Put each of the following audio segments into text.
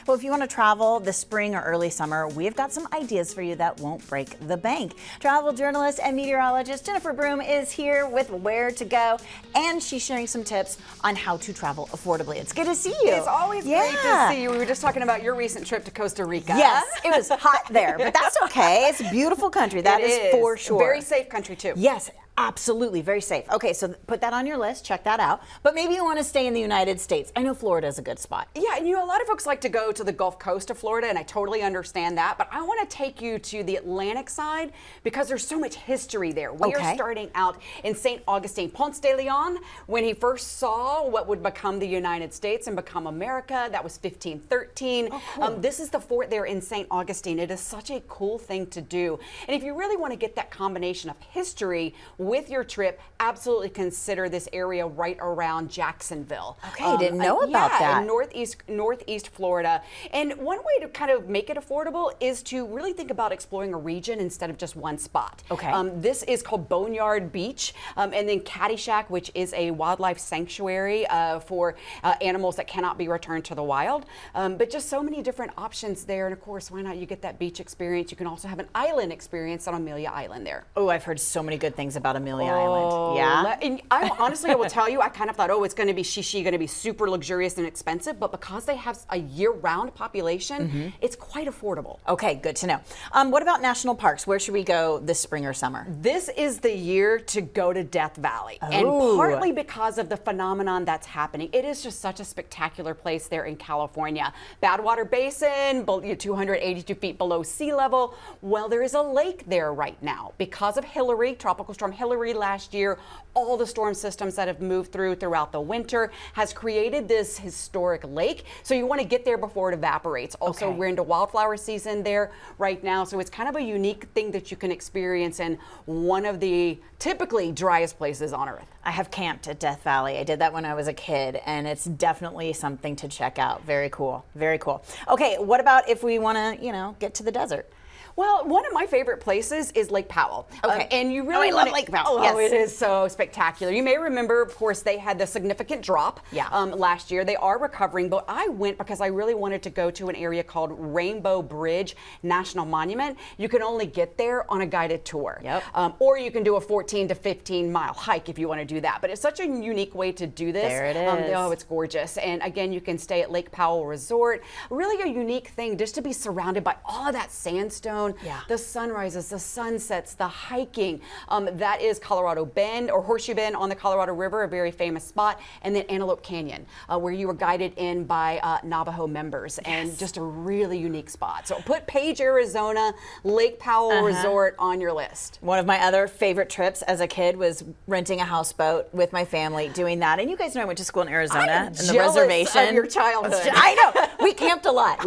Well, if you want to travel this spring or early summer, we've got some ideas for you that won't break the bank. Travel journalist and meteorologist Jennifer Broome is here with where to go, and she's sharing some tips on how to travel affordably. It's good to see you. It's always great to see you. We were just talking about your recent trip to Costa Rica. Yes, it was hot there, but that's okay. It's a beautiful country. That is for sure. Very safe country too. Yes. Absolutely, very safe. Okay, so put that on your list, check that out. But maybe you want to stay in the United States. I know Florida's a good spot. Yeah, and a lot of folks like to go to the Gulf Coast of Florida, and I totally understand that. But I want to take you to the Atlantic side because there's so much history there. We are starting out in St. Augustine. Ponce de Leon, when he first saw what would become the United States and become America, that was 1513. Oh, cool. This is the fort there in St. Augustine. It is such a cool thing to do. And if you really want to get that combination of history with your trip, absolutely consider this area right around Jacksonville. Okay, didn't know about that. In northeast Florida. And one way to kind of make it affordable is to really think about exploring a region instead of just one spot. Okay. This is called Boneyard Beach, and then Caddyshack, which is a wildlife sanctuary for animals that cannot be returned to the wild. But just so many different options there. And of course, why not you get that beach experience? You can also have an island experience on Amelia Island there. Oh, I've heard so many good things about Amelia Island. Yeah. And I will tell you, I kind of thought, oh, it's going to be going to be super luxurious and expensive. But because they have a year-round population, it's quite affordable. Okay, good to know. What about national parks? Where should we go this spring or summer? This is the year to go to Death Valley. Oh. And partly because of the phenomenon that's happening. It is just such a spectacular place there in California. Badwater Basin, 282 feet below sea level. Well, there is a lake there right now. Because of Hillary, Tropical Storm Hillary last year, all the storm systems that have moved throughout the winter has created this historic lake. So you want to get there before it evaporates. Also, we're into wildflower season there right now. So it's kind of a unique thing that you can experience in one of the typically driest places on Earth. I have camped at Death Valley. I did that when I was a kid, and it's definitely something to check out. Very cool. Very cool. Okay, what about if we want to, get to the desert? Well, one of my favorite places is Lake Powell. Okay. And you really love Lake Powell. Oh, yes. It is so spectacular. You may remember, of course, they had the significant drop last year. They are recovering, but I went because I really wanted to go to an area called Rainbow Bridge National Monument. You can only get there on a guided tour. Yep. Or you can do a 14 to 15 mile hike if you want to do that. But it's such a unique way to do this. There it is. Oh, it's gorgeous. And again, you can stay at Lake Powell Resort. Really a unique thing just to be surrounded by all of that sandstone. Yeah. The sunrises, the sunsets, the hiking. That is Colorado Bend or Horseshoe Bend on the Colorado River, a very famous spot. And then Antelope Canyon, where you were guided in by Navajo members, and just a really unique spot. So put Page, Arizona, Lake Powell Resort on your list. One of my other favorite trips as a kid was renting a houseboat with my family, doing that. And you guys know I went to school in Arizona, in the reservation. Of your childhood. I know. We camped a lot.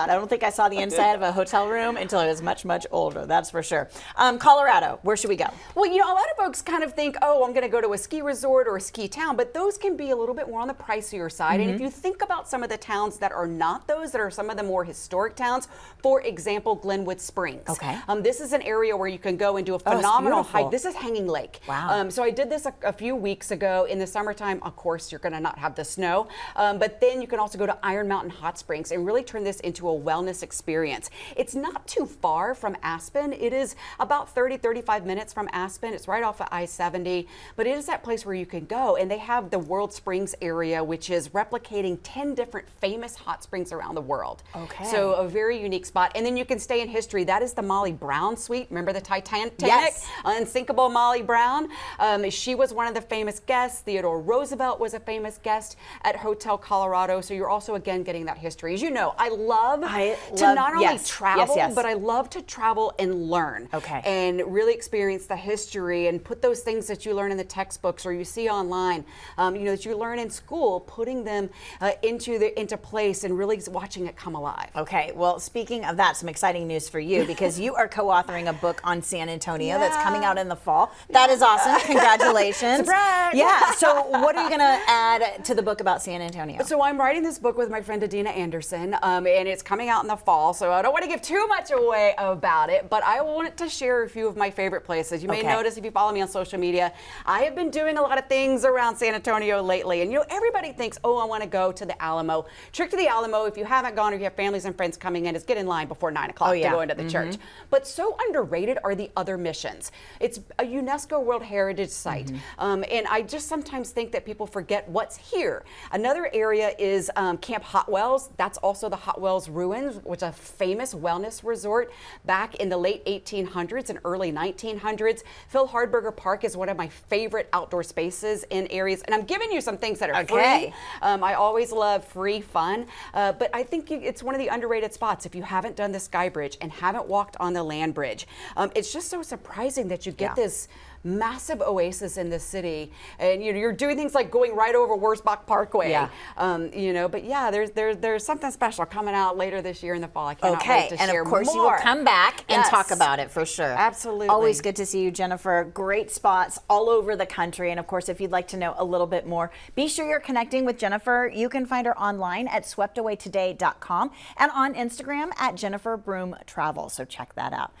I don't think I saw the inside of a hotel room until I was much older, that's for sure. Colorado, where should we go? Well, a lot of folks kind of think, oh, I'm going to go to a ski resort or a ski town, but those can be a little bit more on the pricier side. And if you think about some of the towns that are not those, that are some of the more historic towns, for example, Glenwood Springs. Okay. This is an area where you can go and do a phenomenal hike. This is Hanging Lake. Wow. So I did this a few weeks ago. In the summertime, of course, you're going to not have the snow, but then you can also go to Iron Mountain Hot Springs and really turn this into a wellness experience. It's not too far from Aspen. It is about 35 minutes from Aspen. It's right off of I-70, but it is that place where you can go, and they have the World Springs area, which is replicating 10 different famous hot springs around the world. Okay. So a very unique spot. And then you can stay in history. That is the Molly Brown Suite. Remember the Titanic? Yes. Unsinkable Molly Brown. She was one of the famous guests. Theodore Roosevelt was a famous guest at Hotel Colorado. So you're also, again, getting that history. As you know, I love to not only travel, but I love to travel and learn. Okay. And really experience the history and put those things that you learn in the textbooks or you see online, that you learn in school, putting them into place and really watching it come alive. Okay, well, speaking of that, some exciting news for you because you are co-authoring a book on San Antonio that's coming out in the fall. That is awesome. Congratulations. Surprise! Yeah, so what are you going to add to the book about San Antonio? So I'm writing this book with my friend Adina Anderson, and it's coming out in the fall, so I don't want to give too much away. away about it, but I wanted to share a few of my favorite places. You may notice if you follow me on social media, I have been doing a lot of things around San Antonio lately. And everybody thinks, oh, I want to go to the Alamo. Trick to the Alamo, if you haven't gone or you have families and friends coming in, is get in line before 9 o'clock to go into the church. But so underrated are the other missions. It's a UNESCO World Heritage Site. And I just sometimes think that people forget what's here. Another area is Camp Hot Wells. That's also the Hot Wells Ruins, which is a famous wellness resort back in the late 1800s and early 1900s. Phil Hardberger Park is one of my favorite outdoor spaces in areas. And I'm giving you some things that are free. I always love free fun. But I think it's one of the underrated spots. If you haven't done the Sky Bridge and haven't walked on the land bridge, it's just so surprising that you get this massive oasis in the city, and you're doing things like going right over Wurzbach Parkway. But yeah, there's something special coming out later this year in the fall. I cannot wait to and share of course more. you will come back and talk about it for sure. Absolutely. Always good to see you, Jennifer. Great spots all over the country, and of course, if you'd like to know a little bit more, be sure you're connecting with Jennifer. You can find her online at sweptawaytoday.com and on Instagram at Jennifer Broome Travel. So check that out.